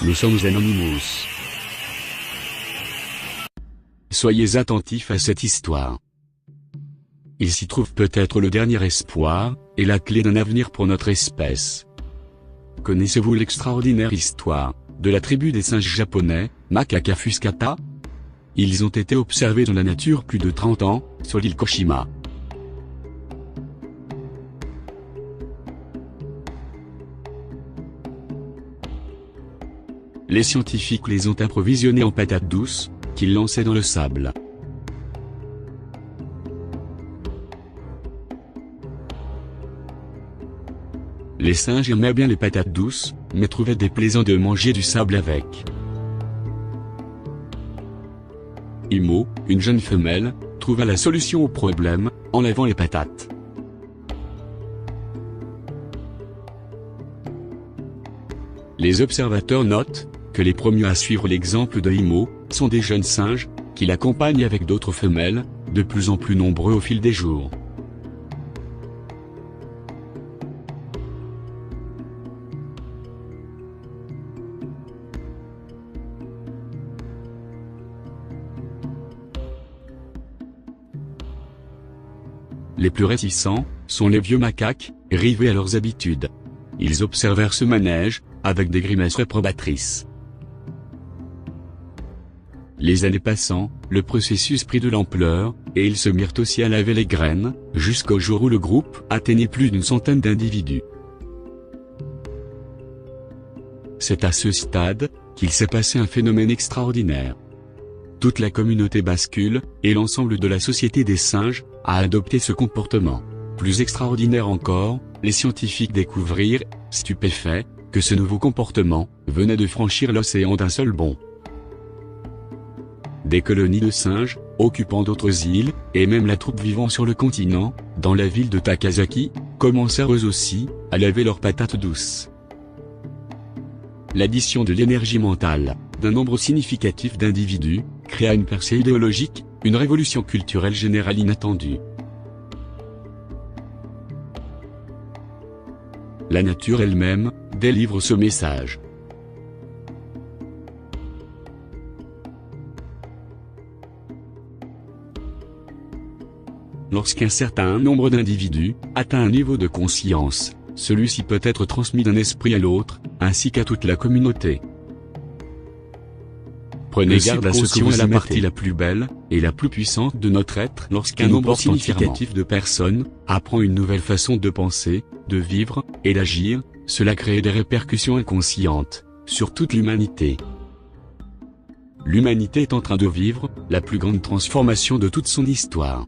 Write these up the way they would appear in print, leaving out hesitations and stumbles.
Nous sommes Anonymous. Soyez attentifs à cette histoire. Il s'y trouve peut-être le dernier espoir, et la clé d'un avenir pour notre espèce. Connaissez-vous l'extraordinaire histoire de la tribu des singes japonais, Macaca fuscata? Ils ont été observés dans la nature plus de 30 ans, sur l'île Koshima. Les scientifiques les ont approvisionnés en patates douces, qu'ils lançaient dans le sable. Les singes aimaient bien les patates douces, mais trouvaient déplaisant de manger du sable avec. Imo, une jeune femelle, trouva la solution au problème, en lavant les patates. Les observateurs notent que les premiers à suivre l'exemple de Imo sont des jeunes singes, qui l'accompagnent avec d'autres femelles, de plus en plus nombreux au fil des jours. Les plus réticents sont les vieux macaques, rivés à leurs habitudes. Ils observèrent ce manège, avec des grimaces réprobatrices. Les années passant, le processus prit de l'ampleur, et ils se mirent aussi à laver les graines, jusqu'au jour où le groupe atteignait plus d'une centaine d'individus. C'est à ce stade qu'il s'est passé un phénomène extraordinaire. Toute la communauté bascule, et l'ensemble de la société des singes a adopté ce comportement. Plus extraordinaire encore, les scientifiques découvrirent, stupéfaits, que ce nouveau comportement venait de franchir l'océan d'un seul bond. Des colonies de singes, occupant d'autres îles, et même la troupe vivant sur le continent, dans la ville de Takasaki, commencèrent eux aussi à laver leurs patates douces. L'addition de l'énergie mentale d'un nombre significatif d'individus créa une percée idéologique, une révolution culturelle générale inattendue. La nature elle-même délivre ce message. Lorsqu'un certain nombre d'individus atteint un niveau de conscience, celui-ci peut être transmis d'un esprit à l'autre, ainsi qu'à toute la communauté. Prenez garde à ce que vous y mettez. La partie la plus belle, et la plus puissante de notre être lorsqu'un nombre significatif de personnes apprend une nouvelle façon de penser, de vivre, et d'agir, cela crée des répercussions inconscientes, sur toute l'humanité. L'humanité est en train de vivre la plus grande transformation de toute son histoire.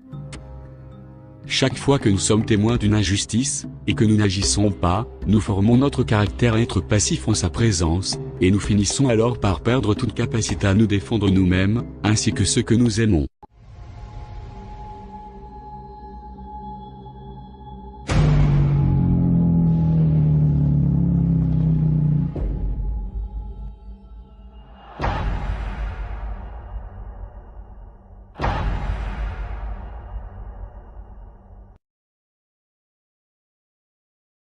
Chaque fois que nous sommes témoins d'une injustice, et que nous n'agissons pas, nous formons notre caractère à être passif en sa présence, et nous finissons alors par perdre toute capacité à nous défendre nous-mêmes, ainsi que ceux que nous aimons.